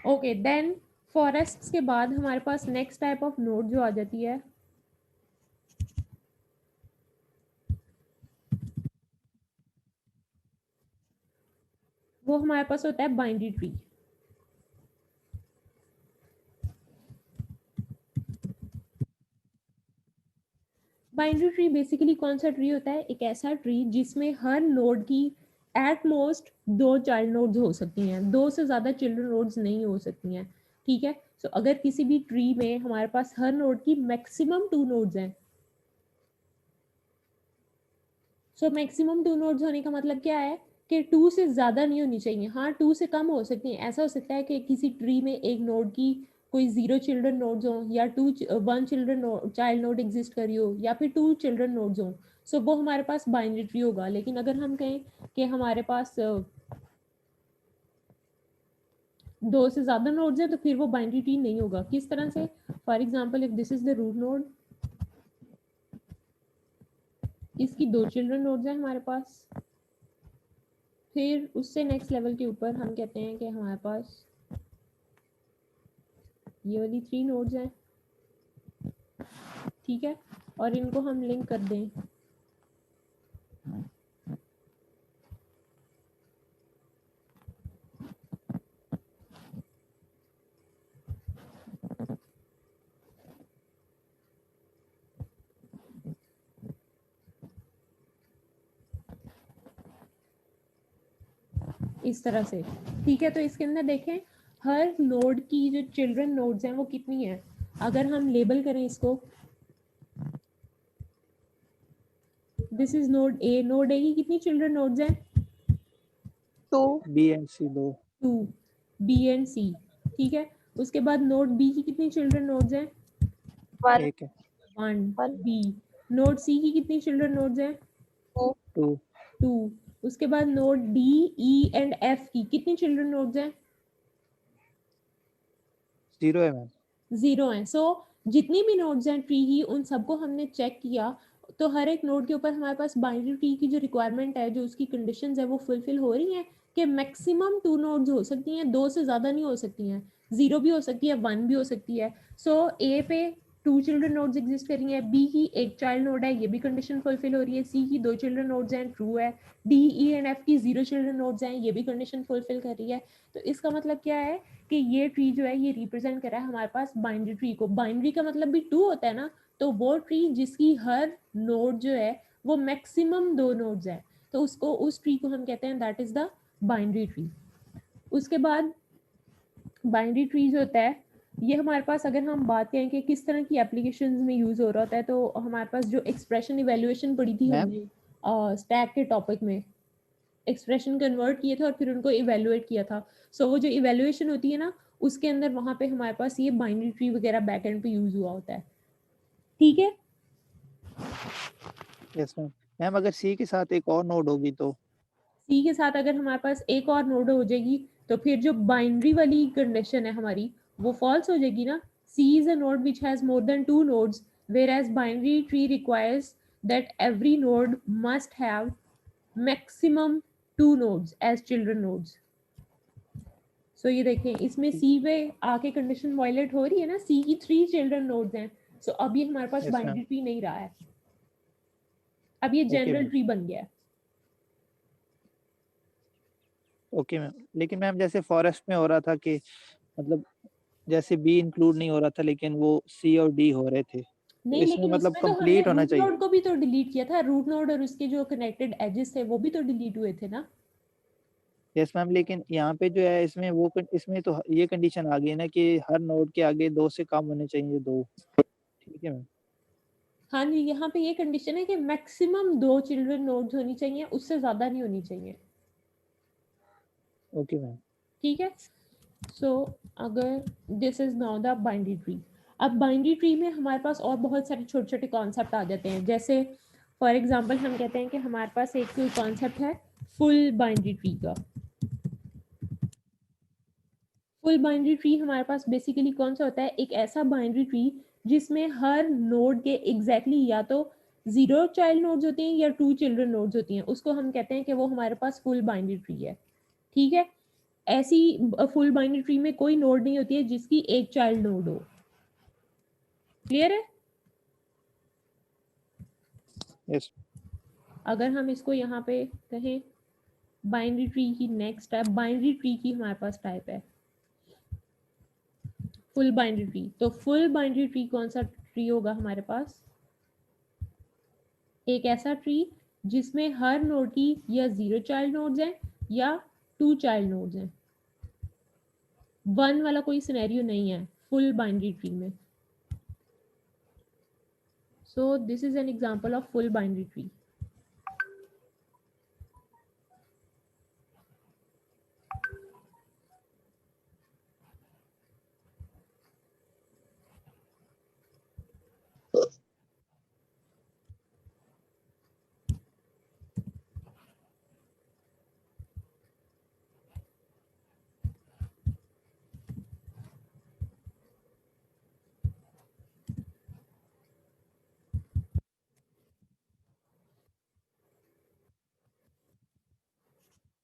Okay, then forest के बाद हमारे पास नेक्स्ट टाइप ऑफ नोड जो आ जाती है वो हमारे पास होता है binary tree. Binary tree basically कौन सा ट्री होता है? एक ऐसा ट्री जिसमें हर नोड की एट मोस्ट 2 चाइल्ड नोड्स हो सकती हैं, 2 से ज़्यादा चिल्ड्रन नोड्स नहीं हो सकती हैं, ठीक है? सो अगर किसी भी ट्री में हमारे पास हर नोड की मैक्सिमम 2 नोड्स हैं, सो मैक्सिमम 2 नोड्स होने का मतलब क्या है कि 2 से ज़्यादा नहीं होनी चाहिए। हाँ, 2 से कम हो सकती हैं। ऐसा हो सकता है कि किसी ट्री में एक नोड की कोई 0 चिल्ड्रन नोड्स हों, या 1 चिल्ड्रन चाइल्ड नोड एग्जिस्ट कर रही हो, या फिर 2 चिल्ड्रन नोड्स हों, सो वो हमारे पास बाइनरी ट्री होगा। लेकिन अगर हम कहें कि हमारे पास 2 से ज़्यादा नोड्स हैं, तो फिर वो बाइनरी ट्री नहीं होगा। किस तरह से? For example, if this is the root node, इसकी 2 चिल्ड्रन नोड्स हैं हमारे पास, फिर उससे नेक्स्ट लेवल के ऊपर हम कहते हैं कि हमारे पास ये वाली 3 नोड्स हैं, ठीक है? और इनको हम लिंक कर दें इस तरह से, ठीक है? तो इसके अंदर देखें हर नोड की जो चिल्ड्रन नोड्स हैं वो कितनी है। अगर हम लेबल करें इसको, this is node A, node A की कितनी चिल्ड्रन नोड्स हैं? 2 B and C 2, 2, B and C, ठीक है? उसके बाद नोड बी की कितनी चिल्ड्रन नोड्स हैं? 1 एक है 1 1 बी। नोड सी की कितनी चिल्ड्रन नोड्स हैं? 2 2, 2। उसके बाद node D, E and F की कितनी चिल्ड्रन नोड्स हैं? 0 है मैम। 0 हैं। सो जितनी भी नोड्स हैं ट्री की, उन सबको हमने चेक किया, तो हर एक नोड के ऊपर हमारे पास बाइनरी ट्री की जो रिक्वायरमेंट है, जो उसकी कंडीशंस है, वो फुलफिल हो रही हैं कि मैक्सिमम 2 नोड्स हो सकती हैं, 2 से ज़्यादा नहीं हो सकती हैं, 0 भी हो सकती है, 1 भी हो सकती है। सो ए पे 2 चिल्ड्रन नोड्स एग्जिस्ट कर रही हैं, बी की एक चाइल्ड नोड है, ये भी कंडीशन फुलफिल हो रही है, सी की 2 चिल्ड्रन नोड्स हैं, ट्रू है, डी, ई एंड एफ की 0 चिल्ड्रन नोड्स हैं, ये भी कंडीशन फुलफिल कर रही है। तो इसका मतलब क्या है कि ये ट्री जो है ये रिप्रेजेंट कर रहा है हमारे पास बाइनरी ट्री को। बाइनरी का मतलब भी 2 होता है ना, तो वो ट्री जिसकी हर नोड जो है वो मैक्सिमम 2 नोड्स है, तो उसको, उस ट्री को हम कहते हैं that is the binary tree. उसके बाद बाइनरी ट्री जो होता है ये हमारे पास, अगर हम बात करें कि किस तरह की एप्लीकेशंस में यूज़ हो रहा होता है, तो हमारे पास जो एक्सप्रेशन इवेल्युएशन पढ़ी थी मैम हमने स्टैक के टॉपिक में, एक्सप्रेशन कन्वर्ट किए थे और फिर उनको इवेलुएट किया था। सो वो जो इवेलुएशन होती है ना, उसके अंदर वहाँ पे हमारे पास ये बाइनरी ट्री वगैरह बैक एंड पे यूज़ हुआ होता है, ठीक है? Yes ma'am. मैम अगर सी के साथ एक और नोड होगी तो? सी के साथ अगर हमारे पास एक और नोड हो जाएगी, तो फिर जो बाइनरी वाली कंडीशन है हमारी, वो फॉल्स हो जाएगी ना। C is a node which has more than 2 nodes, whereas binary tree requires that every node must have maximum 2 nodes as children nodes. सो ये देखें, इसमें सी पे आके कंडीशन वायलेट हो रही है ना, सी की 3 चिल्ड्रन नोड्स हैं, सो अब ये हमारे पास यस मैम। बाइनरी ट्री नहीं रहा है, अब ये ओके जनरल मैम। ट्री बन गया है। ओके मैम, लेकिन मैम जैसे फॉरेस्ट में हो रहा था कि मतलब जैसे बी इंक्लूड नहीं हो रहा था लेकिन वो सी और डी हो रहे थे, तो नहीं, इसमें लेकिन मतलब उसमें तो हमने कंप्लीट होना रूट चाहिए। नोड को भी तो डिलीट किया था, रूट नोड और उसके जो कनेक्टेड एजेस थे वो भी तो डिलीट हुए थे ना। यस मैम, लेकिन यहाँ पे जो है इसमें इसमें तो ये कंडीशन आ गई है ना कि हर नोड के आगे 2 से कम होने चाहिए, 2। ठीक है मैम। हाँ जी, यहाँ पे ये कंडीशन है कि मैक्सिमम 2 चिल्ड्रन नोड्स होनी चाहिए, उससे ज़्यादा नहीं होनी चाहिए, ओके मैम। ठीक है? सो अगर this is now the binary tree, अब बाइनरी ट्री में हमारे पास और बहुत सारे छोटे छोटे कॉन्सेप्ट आ जाते हैं। जैसे फॉर एग्जांपल हम कहते हैं कि हमारे पास एक कॉन्सेप्ट है फुल बाइनरी ट्री का। फुल बाइनरी ट्री हमारे पास बेसिकली कौन सा होता है? एक ऐसा बाइनरी ट्री जिसमें हर नोड के एग्जैक्टली या तो 0 चाइल्ड नोड्स होती हैं या 2 चिल्ड्रन नोड्स होती हैं, उसको हम कहते हैं कि वो हमारे पास फुल बाइनरी ट्री है, ठीक है? ऐसी फुल बाइनरी ट्री में कोई नोड नहीं होती है जिसकी एक चाइल्ड नोड हो। क्लियर है? यस। अगर हम इसको यहाँ पे कहें बाइनरी ट्री की नेक्स्ट टाइप, बाइनरी ट्री की हमारे पास टाइप है फुल बाइनरी ट्री। तो फुल बाइनरी ट्री कौन सा ट्री होगा हमारे पास? एक ऐसा ट्री जिसमें हर नोड की या 0 चाइल्ड नोड्स हैं या 2 चाइल्ड नोड्स हैं। 1 वाला कोई सिनेरियो नहीं है फुल बाइनरी ट्री में। सो this is an example of full binary tree.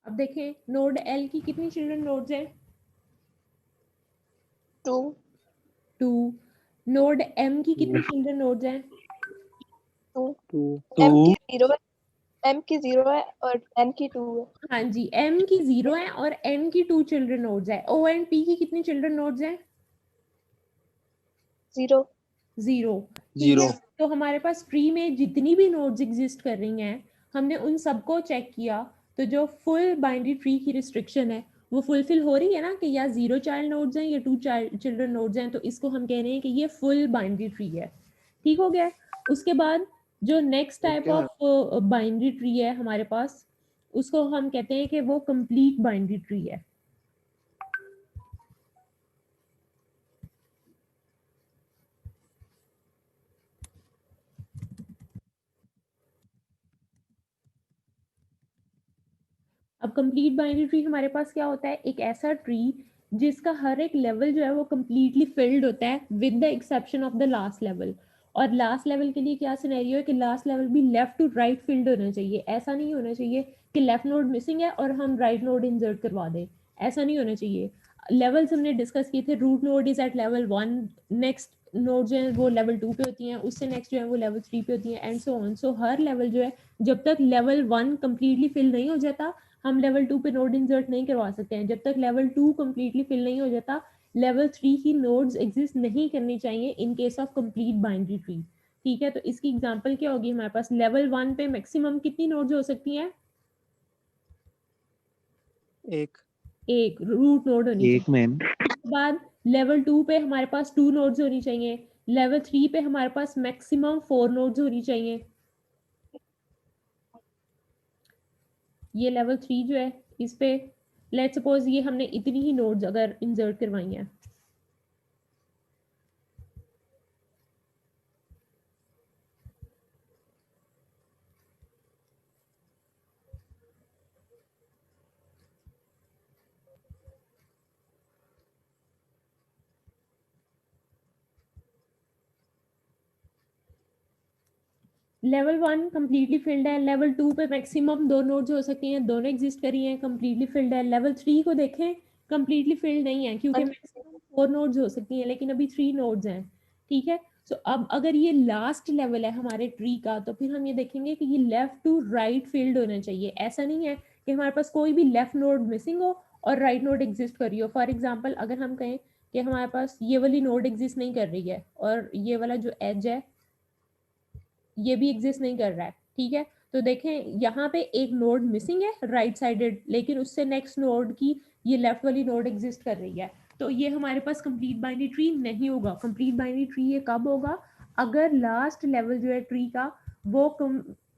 अब देखें नोड एल की कितनी चिल्ड्रन नोड्स हैं? 2 2। नोड एम की कितनी चिल्ड्रन नोड्स हैं? 2 2 M की 0 है, M की 0 है और N की 2 है। हाँ जी, एम की 0 है और एन की 2 चिल्ड्रन नोड्स है। ओ एंड पी की कितनी चिल्ड्रन नोड्स हैं? 0 0। ठीक है, तो हमारे पास ट्री में जितनी भी नोड्स एग्जिस्ट कर रही हैं हमने उन सबको चेक किया। तो जो फुल बाइनरी ट्री की रिस्ट्रिक्शन है वो फुलफिल हो रही है ना, कि या 0 चाइल्ड नोड्स हैं या 2 चाइल्ड चिल्ड्रन नोड्स हैं, तो इसको हम कह रहे हैं कि ये फुल बाइनरी ट्री है। ठीक हो गया? उसके बाद जो next type of binary tree है हमारे पास, उसको हम कहते हैं कि वो कंप्लीट बाइनरी ट्री है। अब कंप्लीट बाइनरी ट्री हमारे पास क्या होता है? एक ऐसा ट्री जिसका हर एक लेवल जो है वो कंप्लीटली फिल्ड होता है with the exception of the last level. और लास्ट लेवल के लिए क्या सिनेरियो है कि लास्ट लेवल भी लेफ्ट टू राइट फिल्ड होना चाहिए। ऐसा नहीं होना चाहिए कि लेफ्ट नोड मिसिंग है और हम राइट नोड इंसर्ट करवा दें। ऐसा नहीं होना चाहिए। लेवल्स हमने डिस्कस किए थे। Root node is at level 1, next node जो है वो लेवल 2 पे होती हैं, उससे नेक्स्ट जो है वो लेवल 3 पे होती हैं, and so on. So her level जो है जब तक लेवल 1 कंप्लीटली फिल नहीं हो जाता हम लेवल 2 पे नोड इंसर्ट नहीं करवा सकते हैं। जब तक लेवल 2 कंप्लीटली फिल नहीं हो जाता लेवल 3 की नोड्स एग्जिस्ट नहीं करनी चाहिए in case of complete binary tree. ठीक है, तो इसकी एग्जांपल क्या होगी? हमारे पास लेवल 1 पे मैक्सिमम कितनी नोड्स हो सकती हैं? एक रूट नोड होनी चाहिए। मैम। उसके बाद लेवल 2 पे हमारे पास 2 नोड्स होनी चाहिए। लेवल 3 पे हमारे पास मैक्सिमम 4 नोड्स होनी चाहिए। ये लेवल 3 जो है इस पे लेट्स सपोज ये हमने इतनी ही नोड्स अगर इंसर्ट करवाई हैं। लेवल 1 कंप्लीटली फिल्ड है। लेवल 2 पे मैक्सिमम 2 नोड्स हो सकती हैं, दोनों एग्जिस्ट करी हैं, कंप्लीटली फिल्ड है। लेवल 3 को देखें, कंप्लीटली फिल्ड नहीं है क्योंकि मैक्सिमम 4 नोड्स हो सकती हैं लेकिन अभी 3 नोड्स हैं। ठीक है, सो अब अगर ये लास्ट लेवल है हमारे ट्री का तो फिर हम ये देखेंगे कि ये लेफ्ट टू राइट फिल्ड होना चाहिए। ऐसा नहीं है कि हमारे पास कोई भी लेफ्ट नोड मिसिंग हो और राइट नोड एग्जिस्ट कर रही हो। फॉर एग्जाम्पल अगर हम कहें कि हमारे पास ये वाली नोड एग्जिस्ट नहीं कर रही है और ये वाला जो एज है ये भी एग्जिस्ट नहीं कर रहा है। ठीक है, तो देखें यहाँ पे एक नोड मिसिंग है राइट साइडेड, लेकिन उससे नेक्स्ट नोड की ये लेफ्ट वाली नोड एग्जिस्ट कर रही है। तो ये हमारे पास कंप्लीट बाइनरी ट्री नहीं होगा। कंप्लीट बाइनरी ट्री ये कब होगा? अगर लास्ट लेवल जो है ट्री का वो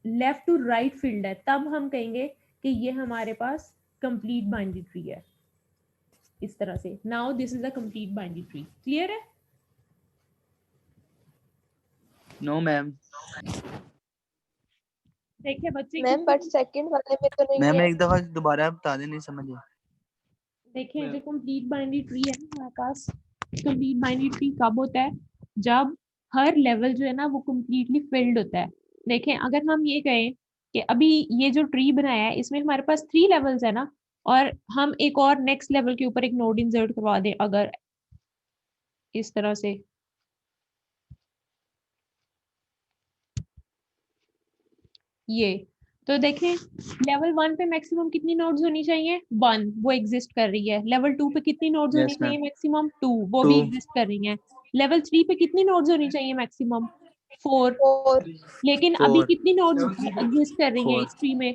लेफ्ट टू राइट फील्ड है, तब हम कहेंगे कि ये हमारे पास कंप्लीट बाइनरी ट्री है। इस तरह से now this is a complete binary tree. Clear है? No ma'am. देखिए बच्चे मैम बट सेकंड वाले में तो नहीं मैम है। एक दफा दोबारा बता दें, नहीं समझे। देखिए जो कंप्लीट बाइनरी ट्री है हमारे पास, कंप्लीट बाइनरी ट्री कब होता है? जब हर लेवल जो है ना वो कंप्लीटली फिल्ड होता है। देखें अगर हम ये कहें कि अभी ये जो ट्री बनाया है इसमें हमारे पास 3 लेवल्स है ना, और हम एक और नेक्स्ट लेवल के ऊपर एक नोड इंसर्ट करवा दें अगर इस तरह से, ये तो देखें लेवल 1 पे मैक्सिमम कितनी नोड्स होनी चाहिए 1, वो एग्जिस्ट कर रही है। लेवल 2 पे कितनी नोड्स होनी यस मैम चाहिए मैक्सिमम 2, वो भी 2 एग्जिस्ट कर रही हैं। लेवल 3 पे कितनी नोड्स होनी चाहिए मैक्सिमम 4, 4 लेकिन अभी 4 कितनी नोड्स एग्जिस्ट कर रही हैं 4 इस ट्री में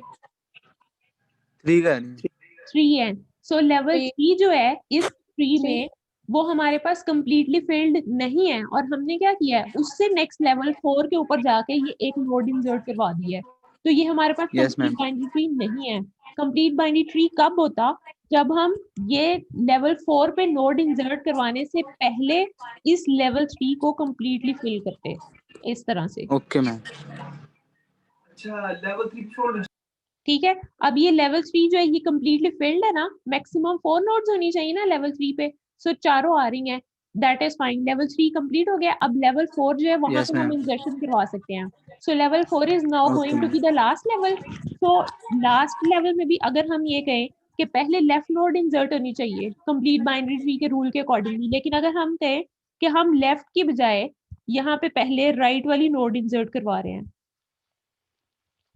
3 का नहीं 3 है। सो लेवल 3 3 जो है इस ट्री 3 में वो हमारे पास कंप्लीटली फिल्ड नहीं है, और हमने क्या किया है उससे नेक्स्ट लेवल 4 के ऊपर जाके ये एक नोड इंसर्ट करवा दी है। तो ये हमारे पास yes complete ma'am binary tree नहीं है। कंप्लीट बाइनरी ट्री कब होता, जब हम ये लेवल 4 पे नोड इंसर्ट करवाने से पहले इस लेवल 3 को कंप्लीटली फिल करते, इस तरह से। ओके मैम ठीक है, अब ये लेवल 3 जो है ये कंप्लीटली फिल्ड है ना, मैक्सिमम 4 नोड्स होनी चाहिए ना लेवल 3 पे, सो चारों आ रही हैं, that is fine. Level 3 complete हो गया, अब लेवल 4 जो है वहां यस पे हम मैम इंसर्शन करवा सकते हैं। So level 4 is now okay going to ma'am be the last level. So last level में भी अगर हम ये कहें कि पहले लेफ्ट नोड इंसर्ट होनी चाहिए कंप्लीट बाइनरी ट्री के रूल के अकॉर्डिंगली, लेकिन अगर हम कहें कि हम लेफ्ट की बजाय यहाँ पे पहले राइट वाली नोड इंसर्ट करवा रहे हैं,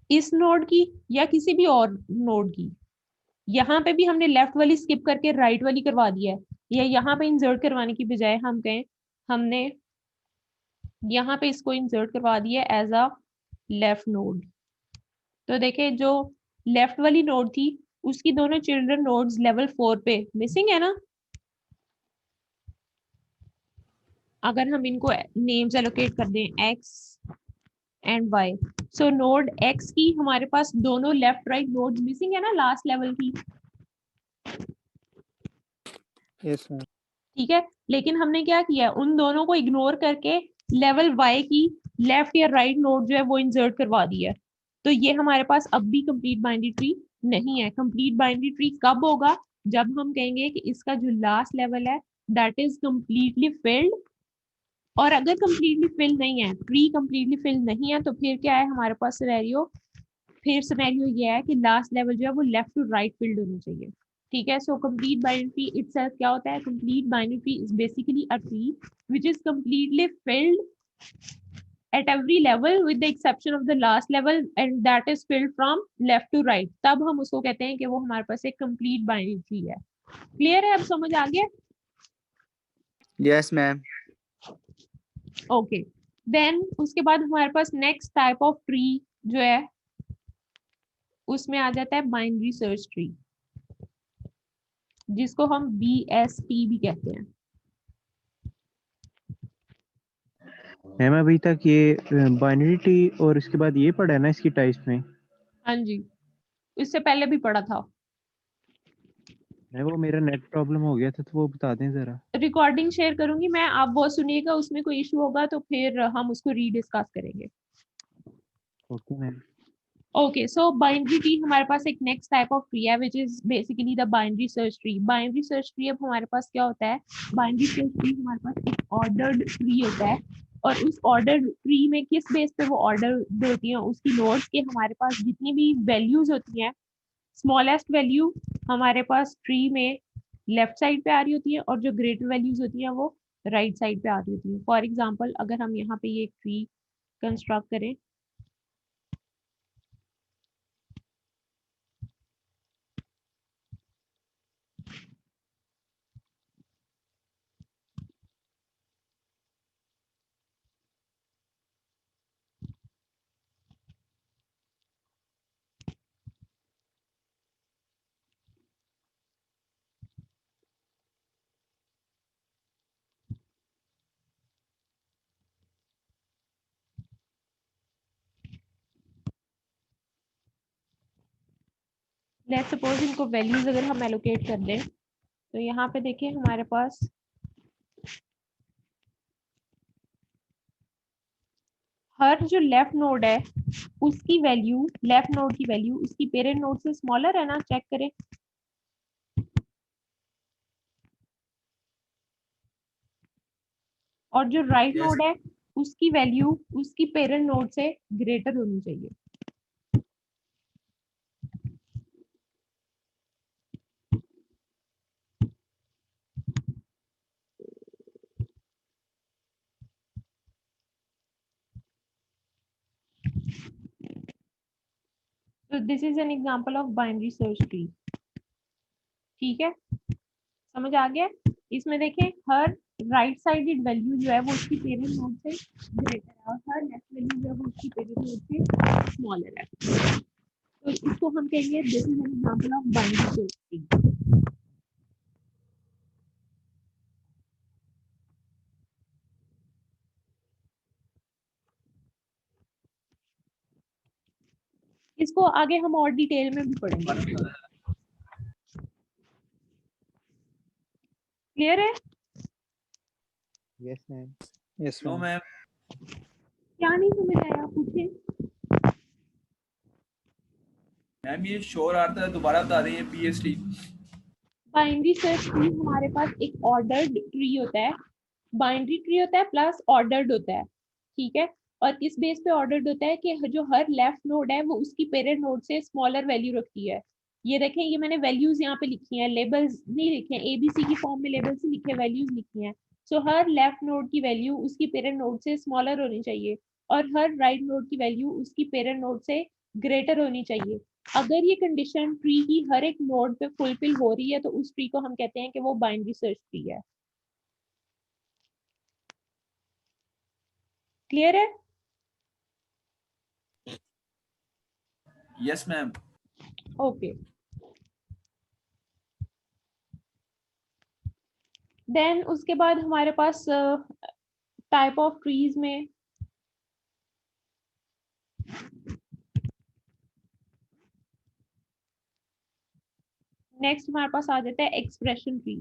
इस नोड की या किसी भी और नोड की, यहाँ पे भी हमने लेफ्ट वाली स्किप करके राइट वाली करवा दिया है, या यहाँ पे इंसर्ट करवाने की बजाय हम कहें हमने यहाँ पे इसको इंसर्ट करवा दिया एज अ लेफ्ट नोड, तो देखें जो लेफ्ट वाली नोड थी उसकी दोनों चिल्ड्रन नोड्स लेवल 4 पे मिसिंग है ना। अगर हम इनको नेम्स एलोकेट कर दें x and y, so node x की हमारे पास दोनों लेफ्ट राइट नोड्स मिसिंग है ना लास्ट लेवल की, यस मैम। ठीक है। लेकिन हमने क्या किया, उन दोनों को इग्नोर करके लेवल y की लेफ्ट या राइट नोड जो है वो इंसर्ट करवा दिया है। तो ये हमारे पास अब भी कंप्लीट बाइनरी ट्री नहीं है। कंप्लीट बाइनरी ट्री कब होगा, जब हम कहेंगे कि इसका जो लास्ट लेवल है दैट इज कंप्लीटली फिल्ड, और अगर कंप्लीटली फिल नहीं है, ट्री कंप्लीटली फिल नहीं है, तो फिर क्या है हमारे पास सिनेरियो, फिर सिनेरियो ये है कि लास्ट लेवल जो है वो लेफ्ट टू राइट फिल्ड होनी चाहिए। ठीक है, so complete binary tree itself क्या होता है, complete binary tree is basically a tree which is completely filled at every level with the exception of the last level and that is filled from left to right, तब हम उसको कहते हैं कि वो हमारे पास एक कंप्लीट बाइनरी ट्री है। क्लियर है, अब समझ आ गया? यस मैम ओके, देन उसके बाद हमारे पास नेक्स्ट टाइप ऑफ ट्री जो है उसमें आ जाता है बाइनरी सर्च ट्री, जिसको हम BST भी कहते हैं। मैम अभी तक ये बाइनरी ट्री और इसके बाद ये पढ़ा है ना इसकी टाइप्स में? हाँ जी, इससे पहले भी पढ़ा था। मैं वो मेरा नेट प्रॉब्लम हो गया था तो वो बता दें जरा। रिकॉर्डिंग शेयर करूंगी मैं, आप वो सुनिएगा, उसमें कोई इशू होगा तो फिर हम उसको रीडिस्कस करेंगे। Okay ma'am. ओके, सो बाइनरी ट्री हमारे पास एक नेक्स्ट टाइप ऑफ ट्री है which is basically the binary search tree. Binary search tree अब हमारे पास क्या होता है, बाइनरी सर्च ट्री हमारे पास एक ऑर्डर्ड ट्री होता है, और उस ऑर्डर्ड ट्री में किस बेस पे वो ऑर्डर होती हैं उसकी नोड्स के, हमारे पास जितनी भी वैल्यूज होती हैं, स्मॉलेस्ट वैल्यू हमारे पास ट्री में लेफ्ट साइड पे आ रही होती है, और जो ग्रेटर वैल्यूज होती हैं वो राइट साइड पे आ रही होती है। फॉर एग्जाम्पल अगर हम यहाँ पे ये ट्री कंस्ट्रक्ट करें, लेट्स सपोज इनको वैल्यूज अगर हम एलोकेट कर दें, तो यहाँ पे देखिए हमारे पास हर जो लेफ्ट नोड है उसकी वैल्यू, लेफ्ट नोड की वैल्यू उसकी पेरेंट नोड से स्मॉलर है ना, चेक करें। और जो राइट Yes. नोड है उसकी वैल्यू उसकी पेरेंट नोड से ग्रेटर होनी चाहिए। This is an example of binary search tree. ठीक है, समझ आ गया? इसमें देखें हर राइट साइडेड वैल्यू जो है वो उसकी पेरेंट नोड से ग्रेटर है और हर लेफ्ट वैल्यू जो है वो उसकी पेरेंट नोड से स्मॉलर है। तो इसको हम कहेंगे this is an example of binary search tree. इसको आगे हम और डिटेल में भी पढ़ेंगे। क्लियर है? Yes ma'am. Yes no ma'am. Ma'am. क्या नहीं समझ आया पूछे? मैम ये शोर आता है, दोबारा बता रही है पीएसटी। बाइनरी सर्च ट्री हमारे पास एक ऑर्डर्ड ट्री होता है, बाइनरी ट्री होता है प्लस ऑर्डर्ड होता है। ठीक है, और किस बेस पे ऑर्डर्ड होता है कि जो हर लेफ्ट नोड है वो उसकी पेरेंट नोड से स्मॉलर वैल्यू रखती है। ये देखें, ये मैंने वैल्यूज यहाँ पे लिखी हैं, लेबल्स नहीं लिखे हैं, एबीसी की फॉर्म में लेबल्स नहीं लिखे, वैल्यूज लिखी हैं। सो हर लेफ्ट नोड की वैल्यू उसकी पेरेंट नोड से स्मॉलर होनी चाहिए और हर राइट नोड की वैल्यू उसकी पेरेंट नोड से ग्रेटर होनी चाहिए। अगर ये कंडीशन ट्री की हर एक नोड पे फुलफिल हो रही है तो उस ट्री को हम कहते हैं कि वो बाइनरी सर्च ट्री है। क्लियर है? Yes ma'am. ओके, देन उसके बाद हमारे पास टाइप ऑफ ट्रीज में नेक्स्ट हमारे पास आ जाता है एक्सप्रेशन ट्री।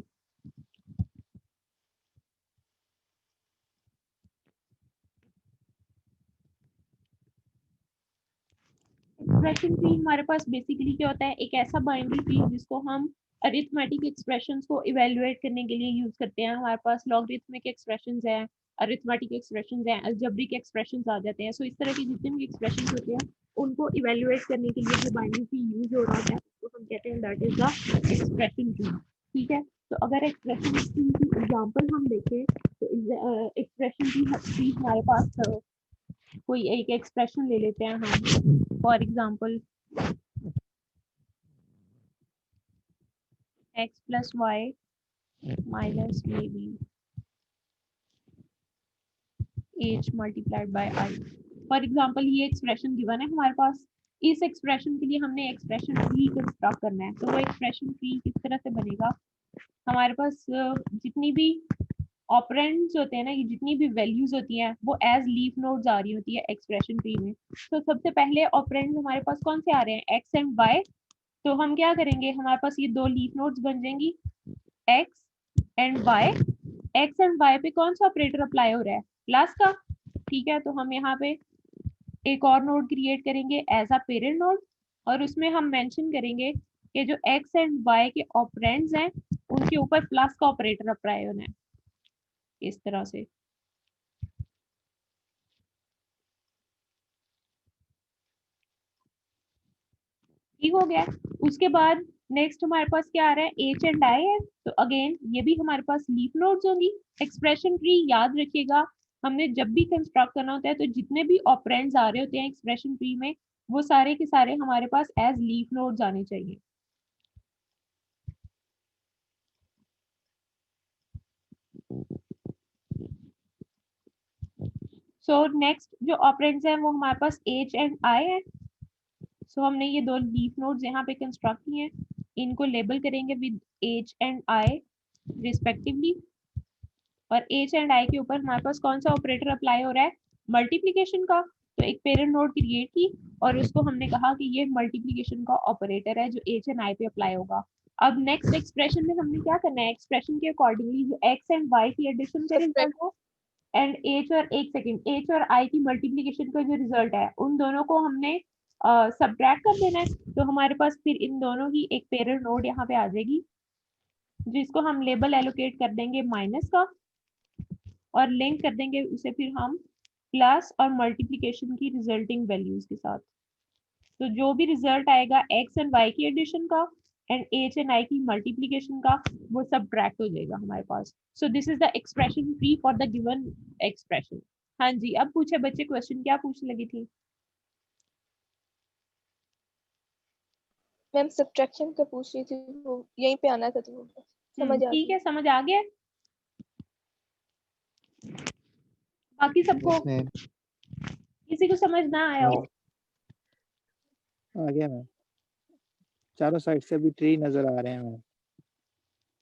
एक्सप्रेशन ट्री हमारे पास बेसिकली क्या होता है, एक ऐसा बाइनरी ट्री जिसको हम अरिथमेटिक एक्सप्रेशंस को इवेलुएट करने के लिए यूज करते हैं। हमारे पास लॉगरिथमिक एक्सप्रेशंस हैं, अरिथमेटिक एक्सप्रेशंस हैं, अलजेब्रिक एक्सप्रेशंस आ जाते हैं। सो इस तरह के जितने भी एक्सप्रेशंस होते हैं उनको इवेलुएट करने के लिए जो बाइनरी ट्री यूज हो रहा होता है उसको हम कहते हैं that is the expression tree. ठीक है, तो अगर एक्सप्रेशन ट्री की एग्जांपल हम देखें तो एक्सप्रेशन ट्री हमारे पास कोई एक एक्सप्रेशन ले लेते हैं हम, for example x plus y minus maybe h multiplied by I। For example ये एक्सप्रेशन गिवन है हमारे पास, इस एक्सप्रेशन के लिए हमने एक्सप्रेशन ट्री कंस्ट्रक्ट करना है। तो वो एक्सप्रेशन ट्री किस तरह से बनेगा, हमारे पास जितनी भी ऑपरेंड्स होते हैं ना, ये जितनी भी वैल्यूज होती हैं वो एज लीफ नोड्स आ रही होती है एक्सप्रेशन ट्री में। तो सबसे पहले ऑपरेंड्स हमारे पास कौन से आ रहे हैं, x एंड y। तो हम क्या करेंगे, हमारे पास ये दो लीफ नोड्स बन जाएंगी x and y। x and y पे कौन सा ऑपरेटर अप्लाई हो रहा है, प्लस का। ठीक है, तो हम यहाँ पे एक और नोड क्रिएट करेंगे एज अ पेरेंट नोड और उसमें हम मेंशन करेंगे कि जो x एंड y के ऑपरेंड्स हैं उनके ऊपर प्लस का ऑपरेटर अप्लाई होना है, इस तरह से। ठीक हो गया। उसके बाद नेक्स्ट हमारे पास क्या आ रहा है, एच एंड आई है। तो अगेन ये भी हमारे पास लीफ नोड्स होंगी। एक्सप्रेशन ट्री याद रखिएगा, हमने जब भी कंस्ट्रक्ट करना होता है तो जितने भी ऑपरेंड्स आ रहे होते हैं एक्सप्रेशन ट्री में वो सारे के सारे हमारे पास एज लीफ नोड्स आने चाहिए। सो नेक्स्ट जो ऑपरेंड्स हैं वो हमारे पास एच एंड आई है। सो हमने ये दो लीफ नोड्स यहाँ पे कंस्ट्रक्ट किए हैं, इनको लेबल करेंगे with H and I respectively. और एच एंड आई के ऊपर हमारे पास कौन सा ऑपरेटर अप्लाई हो रहा है, मल्टीप्लिकेशन का। तो एक पेरेंट नोड क्रिएट की और उसको हमने कहा कि ये मल्टीप्लिकेशन का ऑपरेटर है जो एच एंड आई पे अप्लाई होगा। अब नेक्स्ट एक्सप्रेशन में हमने क्या करना है, एक्सप्रेशन के अकॉर्डिंगली जो एक्स एंड वाई की एडिशन का रिजल्ट है एंड एच और एक सेकंड एच और आई की मल्टीप्लिकेशन का जो रिजल्ट है उन दोनों को हमने सब्ट्रैक्ट कर देना है। तो हमारे पास फिर इन दोनों की एक पेरेंट नोड यहाँ पे आ जाएगी जिसको हम लेबल एलोकेट कर देंगे माइनस का और लिंक कर देंगे उसे फिर हम प्लस और मल्टीप्लिकेशन की रिजल्टिंग वैल्यूज के साथ। तो जो भी रिजल्ट आएगा एक्स एंड वाई की एडिशन का एंड एच एंड आई की मल्टीप्लिकेशन का वो सब्ट्रैक्ट हो जाएगा हमारे पास। So this is the expression tree for the given expression. हाँ जी, अब पूछे बच्चे क्वेश्चन, क्या पूछने लगी थी? मैम सब्ट्रैक्शन का पूछ रही थी, वो यहीं पे आना था तो वो समझ आ ठीक गया। है, समझ आ गया। बाकी सबको, यस मैम। किसी को समझ ना आया हो? आ गया मैम, चारों साइड से भी ट्री नजर आ रहे हैं मैम।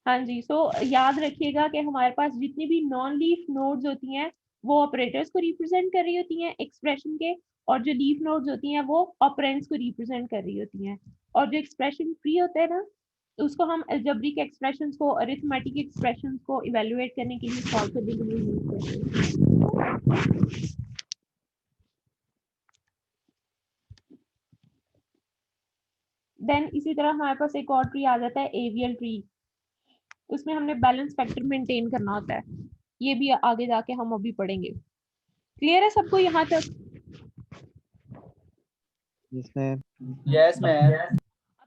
हाँ जी, सो याद रखिएगा कि हमारे पास जितनी भी नॉन लीफ नोड्स होती हैं वो ऑपरेटर्स को रिप्रेजेंट कर रही होती हैं एक्सप्रेशन के, और जो लीफ नोड्स होती हैं वो ऑपरेंड्स को रिप्रेजेंट कर रही होती हैं। और जो एक्सप्रेशन ट्री होता है ना, उसको हम अलजेब्रिक एक्सप्रेशंस को, अरिथमेटिक एक्सप्रेशंस को इवेलुएट करने के लिए सॉल्व करने के लिए यूज करते हैं। देन इसी तरह हमारे पास एक और ट्री आ जाता है एवियल ट्री। उसमें हमने बैलेंस फैक्टर मेंटेन करना होता है, ये भी आगे जाके हम अभी पढ़ेंगे। क्लियर है सबको यहाँ तक? Yes ma'am. Yes ma'am.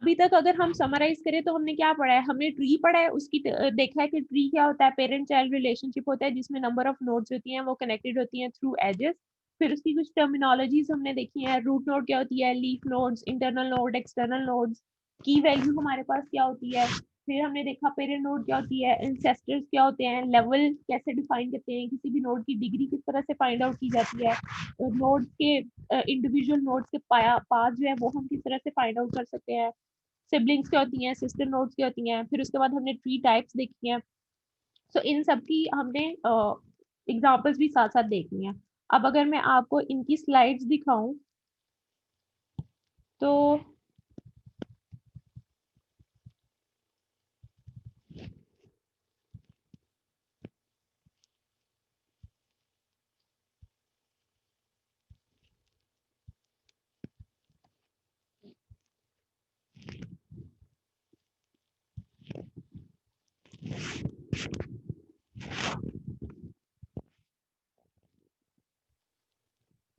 अभी तक अगर हम समराइज करें तो हमने क्या पढ़ा है? हमने ट्री पढ़ा है, उसकी देखा है कि ट्री क्या होता है, पेरेंट चाइल्ड रिलेशनशिप होता है जिसमें नंबर ऑफ नोड्स होती हैं, वो कनेक्टेड होती हैं थ्रू एजेस। फिर उसकी कुछ टर्मिनोलॉजीज हमने देखी है, रूट नोड क्या होती है, leaf nodes, internal node, external nodes, की वैल्यू हमारे पास क्या होती है। फिर हमने देखा पेरेंट नोड क्या होती है, इंसेस्टर्स क्या होते हैं, लेवल कैसे डिफाइन करते हैं, किसी भी नोड की डिग्री किस तरह से फाइंड आउट की जाती है, नोड्स के इंडिविजुअल नोड्स के पाथ जो है वो हम किस तरह से फाइंड आउट कर सकते हैं, सिबलिंग्स क्या होती हैं, सिस्टर नोड्स क्या होती हैं। फिर उसके बाद हमने ट्री टाइप्स देखी हैं। सो इन सब की हमने एग्जांपल्स भी साथ साथ देखनी है। अब अगर मैं आपको इनकी स्लाइड्स दिखाऊं तो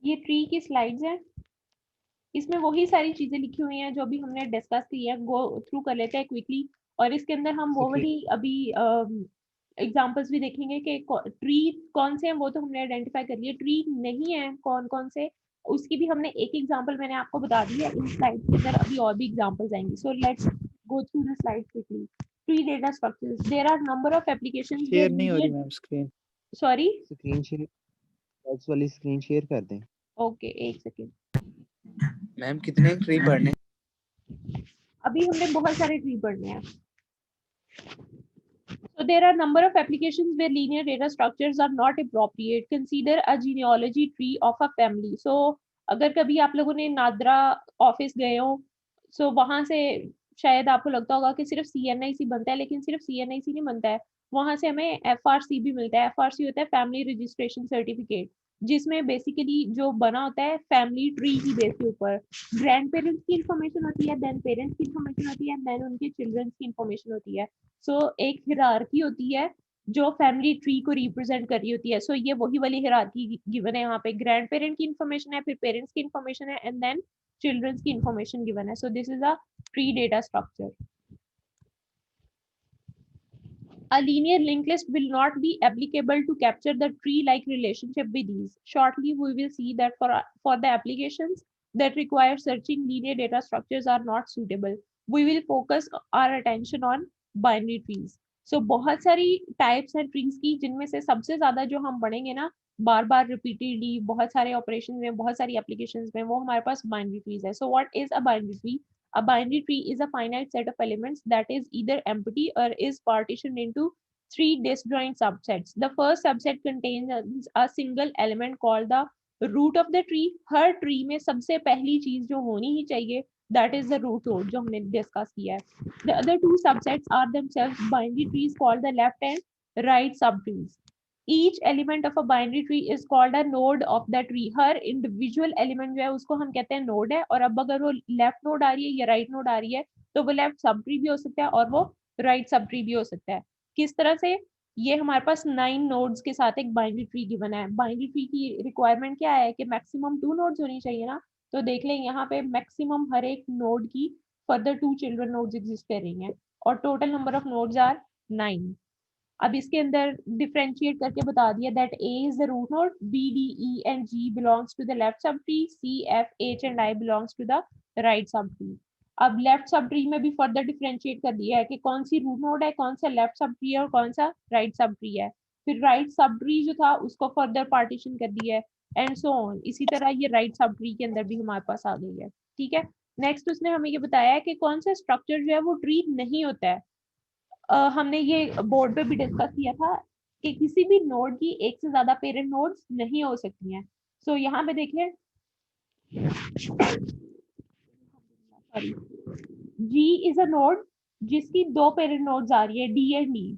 ये ट्री की स्लाइड्स हैं। इसमें वही सारी चीजें लिखी हुई हैं जो अभी हमने डिस्कस की है, गो थ्रू कर लेते हैं क्विकली। और इसके अंदर हम वो वाली अभी एग्जांपल्स भी देखेंगे कि ट्री कौन से हैं, वो तो हमने आइडेंटिफाई कर लिया। ट्री नहीं है कौन कौन से, उसकी भी हमने एक एग्जांपल मैंने आपको बता दी है। इन स्लाइड के अंदर अभी और भी एग्जांपल्स आएंगे। So let's go through the slide quickly. Tree data structures, there are number of applications share नहीं हो रही ma'am screen. Sorry, screen share, slides वाली स्क्रीन शेयर कर दें। ओके एक सेकेंड। मैम कितने ट्री पढ़ने? अभी हमने बहुत सारे ट्री पढ़ने हैं। So there are number of applications where linear data structures are not appropriate. Consider a genealogy tree of a family. So अगर कभी आप लोगों ने नादरा ऑफिस गए हो, so वहां से शायद आपको लगता होगा कि सिर्फ CNIC बनता है, लेकिन सिर्फ CNIC नहीं बनता है, वहां से हमें FRC भी मिलता है। FRC होता है फैमिली रजिस्ट्रेशन सर्टिफिकेट, जिसमें बेसिकली जो बना होता है फैमिली ट्री की बेस के ऊपर ग्रैंड पेरेंट्स की इंफॉर्मेशन होती है, देन पेरेंट्स की इंफॉर्मेशन होती है, देन उनके चिल्ड्रंस की इंफॉर्मेशन होती है। सो एक हिरार्की होती है जो फैमिली ट्री को रिप्रेजेंट कर रही होती है। सो ये वही वाली हिरार्की गिवन है यहाँ पे, ग्रैंड पेरेंट की इंफॉर्मेशन है, फिर पेरेंट्स की इंफॉर्मेशन है, एंड देन चिल्ड्रंस की इंफॉर्मेशन गिवन है। सो this is a tree data structure. A linear linked list will not be applicable to capture the tree-like relationship with these. Shortly, we will see that for the applications that require searching linear data structures are not suitable. We will focus our attention on binary trees. So बहुत सारी types हैं trees की, जिनमें से सबसे ज़्यादा जो हम पढ़ेंगे ना बार बार repeatedly बहुत सारे operations में, बहुत सारी applications में, वो हमारे पास binary trees है. So what is a binary tree? A binary tree is a finite set of elements that is either empty or is partitioned into three disjoint subsets. The first subset contains a single element called the root of the tree. Her tree में सबसे पहली चीज जो होनी ही चाहिए, that is the root node जो हमने discuss किया है. The other two subsets are themselves binary trees called the left and right subtrees. Each element of a binary tree is called a node of the tree. Her individual element जो है उसको हम कहते हैं node है, और अब अगर वो left node आ रही है या right node आ रही है तो वो left subtree भी हो सकता है और वो right subtree भी हो सकता है. किस तरह से? ये हमारे पास 9 नोड्स के साथ एक बाइनरी ट्री गिवन है. बाइनरी ट्री की रिक्वायरमेंट क्या है कि मैक्सिमम 2 नोड्स होनी चाहिए ना, तो देख लें यहाँ पे मैक्सिमम हर एक नोड की फर्दर 2 चिल्ड्रन नोड्स एग्जिस्ट कर रही हैं, और total number of nodes are 9. अब इसके अंदर डिफरेंशिएट करके बता दिया that A is the root node, B, D, E and G belongs to the left subtree, C, F, H and I belongs to the right subtree. अब left sub tree में भी further differentiate कर दिया है कि कौन सी root node है, कौन सा लेफ्ट सब ट्री है और कौन सा राइट सब ट्री है। फिर राइट सब ट्री जो था उसको फर्दर पार्टीशन कर दिया है एंड सो ऑन। इसी तरह ये राइट सब ट्री के अंदर भी हमारे पास आ गई है। ठीक है, नेक्स्ट उसने हमें ये बताया है कि कौन सा स्ट्रक्चर जो है वो ट्री नहीं होता है। हमने ये बोर्ड पे भी डिस्कस किया था कि किसी भी नोड की एक से ज्यादा पेरेंट नोड्स नहीं हो सकती हैं। सो यहाँ पे देखिए sorry, G is a node जिसकी दो पेरेंट नोड्स आ रही है D एंड E,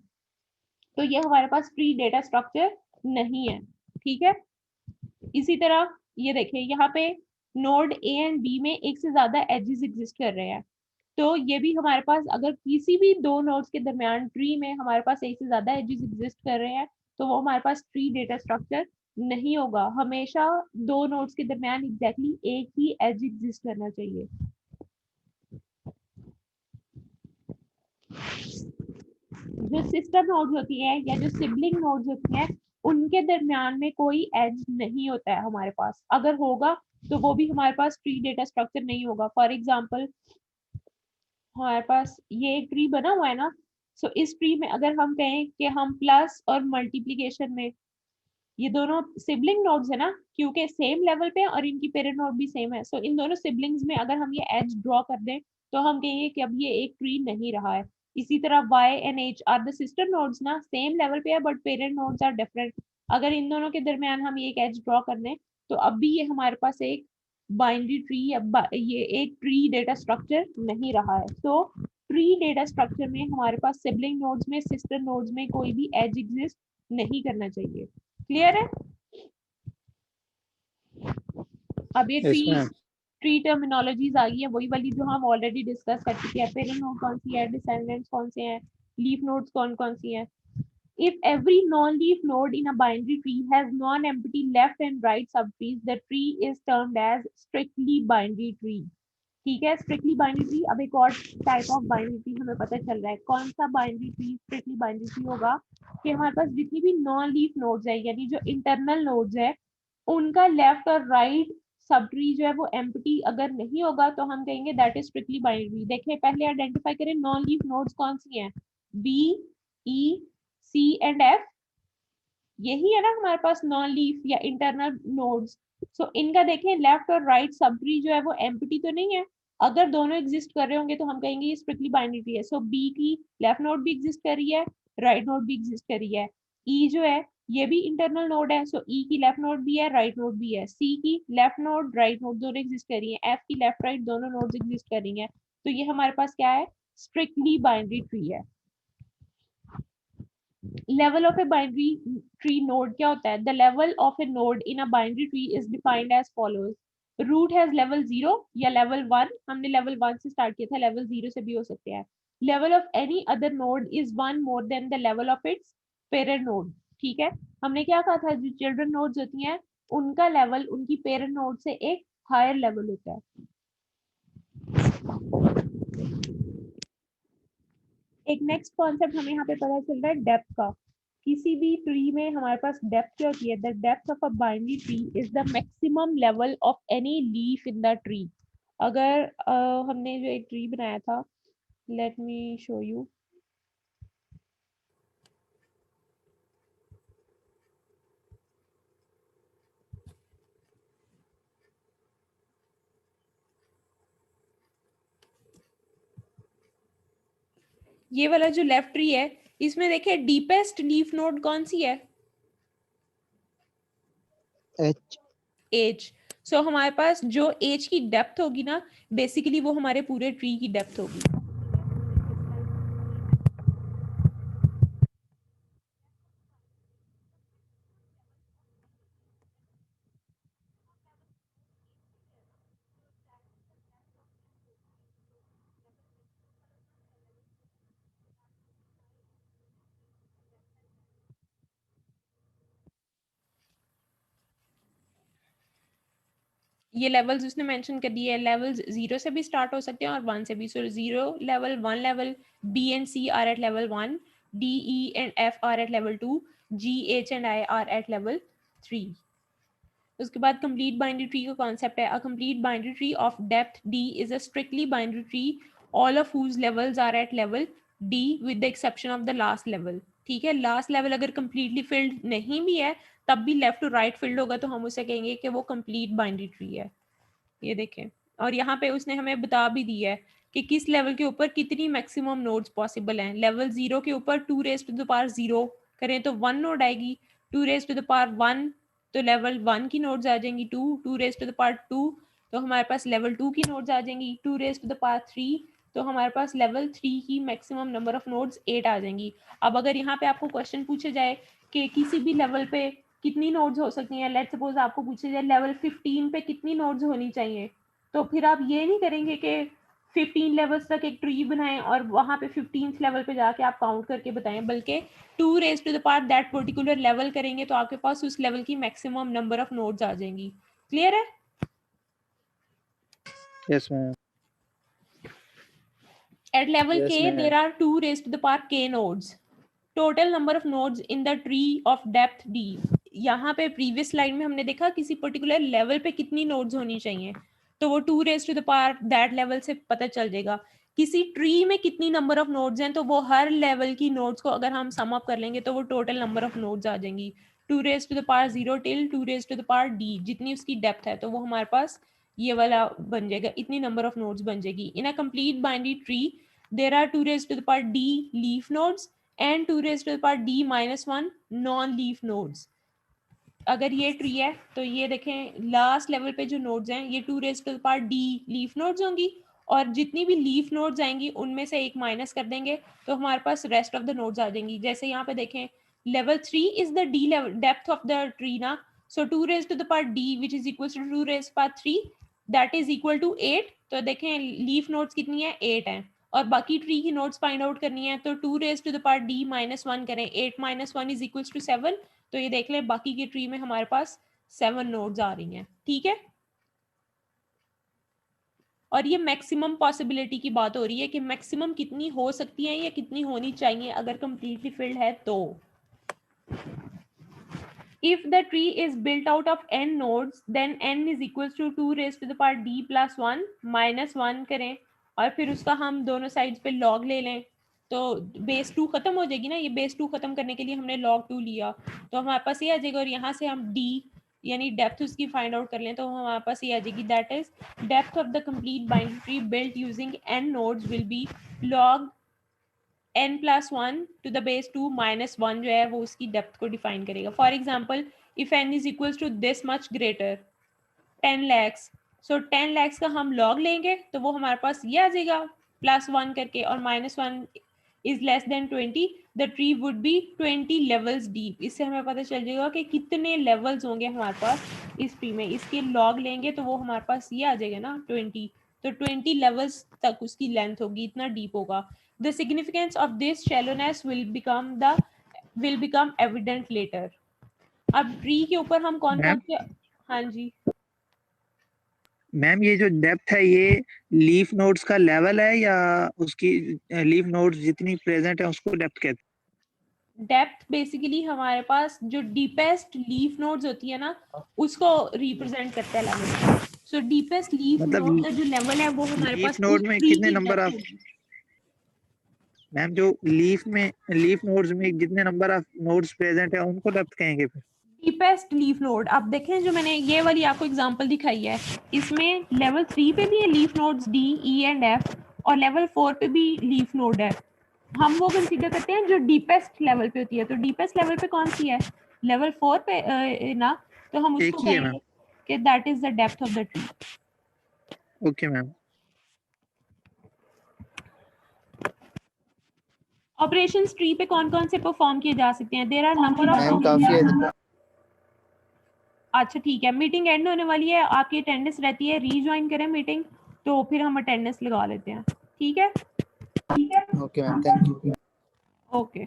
तो ये हमारे पास ट्री डेटा स्ट्रक्चर नहीं है। ठीक है, इसी तरह ये देखिए यहाँ पे नोड A एंड B में एक से ज्यादा एजेस एग्जिस्ट कर रहे हैं, तो ये भी हमारे पास अगर किसी भी दो नोड्स के दरमियान ट्री में हमारे पास एक से ज्यादा एजेस एग्जिस्ट कर रहे हैं तो वो हमारे पास ट्री डेटा स्ट्रक्चर नहीं होगा। हमेशा दो नोड्स के दरमियान एग्जैक्टली एक ही एज एग्जिस्ट करना चाहिए। जो सिस्टर नोड्स होती हैं या जो सिबलिंग नोड्स होती हैं उनके दरमियान में कोई एज नहीं होता है हमारे पास, अगर होगा तो वो भी हमारे पास ट्री डेटा स्ट्रक्चर नहीं होगा। फॉर एग्जांपल हमारे पास ये एक ट्री बना हुआ है ना, सो इस ट्री में अगर हम कहें कि हम प्लस और मल्टीप्लिकेशन में, ये दोनों सिबलिंग नोड्स है ना क्योंकि सेम लेवल पे और इनकी पेरेंट नोड भी सेम है, सो इन दोनों सिबलिंग्स में अगर हम ये एज ड्रॉ कर दें तो हम कहेंगे कि अब ये एक ट्री नहीं रहा है। इसी तरह y and h are the sister nodes ना, सेम लेवल पे है but parent nodes are different, अगर इन दोनों के दरमियान हम ये एक एज ड्रॉ कर दें तो अब भी ये हमारे पास एक बाइनरी ट्री ये एक ट्री डेटा स्ट्रक्चर नहीं रहा है। तो ट्री डेटा स्ट्रक्चर में हमारे पास सिबलिंग नोड्स में सिस्टर नोड्स में कोई भी एज एग्जिस्ट नहीं करना चाहिए। क्लियर है? अब ये ट्री टर्मिनोलॉजीज आ गई है वही वाली जो हम ऑलरेडी डिस्कस कर चुके हैं। पेरेंट नोड कौन सी है, डिसेंडेंट्स कौन से हैं, लीफ नोड्स कौन कौन सी हैं। If every non-leaf node in a binary tree has non-empty left and right subtrees, the tree is termed as strictly binary tree. ठीक है, स्ट्रिक्टली बाइनरी ट्री। अब एक और टाइप ऑफ बाइनरी ट्री हमें पता चल रहा है। कौन सा binary tree strictly binary tree होगा कि हमारे पास जितनी भी नॉन लीफ नोड्स है यानी जो इंटरनल नोड्स है उनका लेफ्ट और राइट सब ट्री जो है वो एम्प्टी अगर नहीं होगा तो हम कहेंगे that is strictly binary tree. देखिए पहले आइडेंटिफाई करें नॉन लीफ नोड्स कौन सी हैं, B, E, C and F, यही है ना हमारे पास नॉन लीफ या इंटरनल नोड्स। सो इनका देखें लेफ्ट और राइट सब ट्री जो है वो एम्प्टी तो नहीं है, अगर दोनों एग्जिस्ट कर रहे होंगे तो हम कहेंगे ये स्ट्रिक्टली बाइनरी ट्री है। सो बी की लेफ्ट नोड भी एग्जिस्ट कर रही है, राइट नोड भी एग्जिस्ट कर रही है। ई जो है ये भी इंटरनल नोड है, सो ई की लेफ्ट नोड भी है, राइट नोड भी है। सी की लेफ्ट नोड राइट नोड दोनों एग्जिस्ट कर रही है, एफ की लेफ्ट राइट दोनों नोड्स एग्जिस्ट कर रही है। तो ये हमारे पास क्या है, स्ट्रिक्टली बाइनरी ट्री है। Level of a binary tree node क्या होता है? The level of a node in a binary tree is defined as follows. Root has level 0 या लेवल 1, हमने लेवल 1 से स्टार्ट किया था, लेवल 0 से भी हो सकते हैं। Level of any other node is 1 more than the level of its parent node. ठीक है, हमने क्या कहा था, जो चिल्ड्रन नोड्स होती हैं उनका लेवल उनकी पेरेंट नोड से एक हायर लेवल होता है। एक नेक्स्ट कॉन्सेप्ट हमें यहाँ पे पता चल रहा है डेप्थ का। किसी भी ट्री में हमारे पास डेप्थ क्या होती है? The depth of a binary tree is the maximum level of any leaf in the tree. अगर हमने जो एक ट्री बनाया था, लेट मी शो यू, ये वाला जो लेफ्ट ट्री है इसमें देखिए डीपेस्ट लीफ नोड कौन सी है? एज। सो हमारे पास जो एज की डेप्थ होगी ना बेसिकली वो हमारे पूरे ट्री की डेप्थ होगी। ये लेवल्स उसने मेंशन कर दिए है, लेवल्स 0 से भी स्टार्ट हो सकते हैं और 1 से भी। सो 0 level, 1 level, B and C are at level 1, D, E and F are at level 2, G, H and I are at level 3. उसके बाद कंप्लीट बाइनरी ट्री का कॉन्सेप्ट है, अ complete binary tree of depth d is a strictly binary tree all of whose levels are at level d with the exception of the last level। ठीक है, last level अगर completely filled नहीं भी है तब भी left to right field होगा तो हम उसे कहेंगे कि वो कंप्लीट बाइनरी ट्री है। ये देखें, और यहाँ पे उसने हमें बता भी दिया है कि किस लेवल के ऊपर कितनी मैक्सिमम नोड्स पॉसिबल हैं। लेवल 0 के ऊपर 2 रेज़ टू द पावर 0 करें तो 1 नोड आएगी, 2 रेज़ टू द पावर 1 तो लेवल 1 की नोड्स आ जाएंगी 2, 2 रेज़ टू द पावर 2 तो हमारे पास लेवल 2 की नोड्स आ जाएंगी, 2 रेज़ टू द पावर 3 तो हमारे पास लेवल 3 की मैक्सिमम नंबर ऑफ नोड्स 8 आ जाएंगी। अब अगर यहाँ पे आपको क्वेश्चन पूछे जाए कि किसी भी लेवल पे कितनी नोड्स हो सकती हैं, लेट्स सपोज आपको पूछे जाए लेवल 15 पे कितनी नोड्स होनी चाहिए, तो फिर आप ये नहीं करेंगे कि 15 लेवल्स तक एक ट्री बनाएं और वहां पे 15th लेवल पे जाके आप काउंट करके बताएं, बल्कि 2 raise to the power that particular level करेंगे तो आपके पास उस लेवल की मैक्सिमम नंबर ऑफ नोड्स आ जाएंगी। क्लियर है? Yes ma'am. At level Yes, k ma'am. there are 2 raised to the power k nodes. Total number of nodes in the tree of depth d। यहाँ पे प्रीवियस स्लाइड में हमने देखा किसी particular level पे कितनी नोड्स होनी चाहिए, तो वो 2 raise to the power that level से पता चल जाएगा। किसी ट्री में कितनी नंबर ऑफ नोड्स हैं तो वो हर लेवल की नोड्स को अगर हम सम अप कर लेंगे तो वो टोटल नंबर ऑफ नोड्स आ जाएंगी 2 raise to the power 0 till 2 raise to the power d, जितनी उसकी डेप्थ है तो वो हमारे पास ये वाला बन जाएगा, इतनी नंबर ऑफ नोड्स बन जाएगी। In a complete binary tree there are 2 raised to the power d leaf nodes and 2 raised to the power d minus 1 non leaf nodes। अगर ये ट्री है तो ये देखें लास्ट लेवल पे जो नोड्स हैं ये 2 raised to the power d leaf nodes होंगी और जितनी भी लीफ नोड्स आएंगी उनमें से एक माइनस कर देंगे तो हमारे पास रेस्ट ऑफ द नोड्स आ जाएंगी। जैसे यहाँ पे देखें level 3 is the d level depth of the tree ना, सो 2 raised to the power d which is equals to 2 raised to the power 3 that is equal to 8। तो देखें लीफ नोड्स कितनी है 8 हैं और बाकी ट्री की नोड्स फाइंड आउट करनी है तो 2 raise to the power d minus 1 करें, 8 माइनस 1 इज इक्वल्स टू 7 तो ये देख लें बाकी की ट्री में हमारे पास 7 नोड्स आ रही हैं। ठीक है, और ये मैक्सिमम पॉसिबिलिटी की बात हो रही है कि मैक्सिमम कितनी हो सकती है या कितनी होनी चाहिए अगर कंप्लीटली फिल्ड है तो। If the tree is built out of n nodes, then n is equals to 2 raised to the power d plus 1 minus 1 करें और फिर उसका हम दोनों साइड्स पे log ले लें तो बेस 2 खत्म हो जाएगी ना, ये बेस 2 खत्म करने के लिए हमने log 2 लिया तो हमारे पास ये आ जाएगा और यहाँ से हम d यानी डेप्थ उसकी फाइंड आउट कर लें तो हमारे पास ये आ जाएगी that is depth of the complete binary tree built using n nodes will be log n plus 1 to the base 2 minus 1 जो है वो उसकी डेप्थ को डिफाइन करेगा। For example if n is equals to this much greater 10 lakhs, so 10 lakhs का हम log लेंगे तो वो हमारे पास ये आ जाएगा प्लस 1 करके और minus 1 is less than 20 the tree would be 20 levels deep। इससे हमें पता चल जाएगा कि कितने levels होंगे हमारे पास इस ट्री में, इसके log लेंगे तो वो हमारे पास ये आ जाएगा ना 20, तो 20 levels तक उसकी लेंथ होगी, इतना डीप होगा। The significance of this shallowness will become evident later। अब ट्री के ऊपर हम कौन कौन से, हाँ जी मैम ये जो डेप्थ है ये लीफ नोड्स का लेवल है या उसकी लीफ नोड्स जितनी प्रेजेंट है उसको डेप्थ कहते हैं? डेप्थ बेसिकली हमारे पास जो डीपेस्ट लीफ नोड्स होती है ना उसको रिप्रेजेंट करता है लेवल। सो डीपेस्ट लीफ मतलब नोड का जो लेवल है वो हमारे लीफ पास नोड उस में ट्री कितने की नंबर डेप्थ ऑफ होगी। मैम जो लीफ नोड्स में जितने नंबर ऑफ नोड्स प्रेजेंट है उनको डेप्थ कहेंगे फिर? डीपेस्ट लीफ नोड आप देखें जो मैंने ये वाली आपको एग्जांपल दिखाई है इसमें लेवल 3 पे भी है leaf nodes D E and F और लेवल 4 पे भी लीफ नोड है, हम वो कंसीडर करते हैं जो डीपेस्ट लेवल पे होती है। तो डीपेस्ट लेवल पे कौन सी है लेवल 4 पे ना, तो हम एक उसको ही है कहेंगे मैम। कि that is the depth of the tree. Okay ma'am. Operations tree पे कौन कौन से परफॉर्म किए जा सकते हैं? There are number of ma'am काफी है। अच्छा ठीक है, मीटिंग एंड होने वाली है, आपकी अटेंडेंस रहती है, रीज्वाइन करें मीटिंग तो फिर हम अटेंडेंस लगा लेते हैं। ठीक है okay ma'am, thank you. Okay.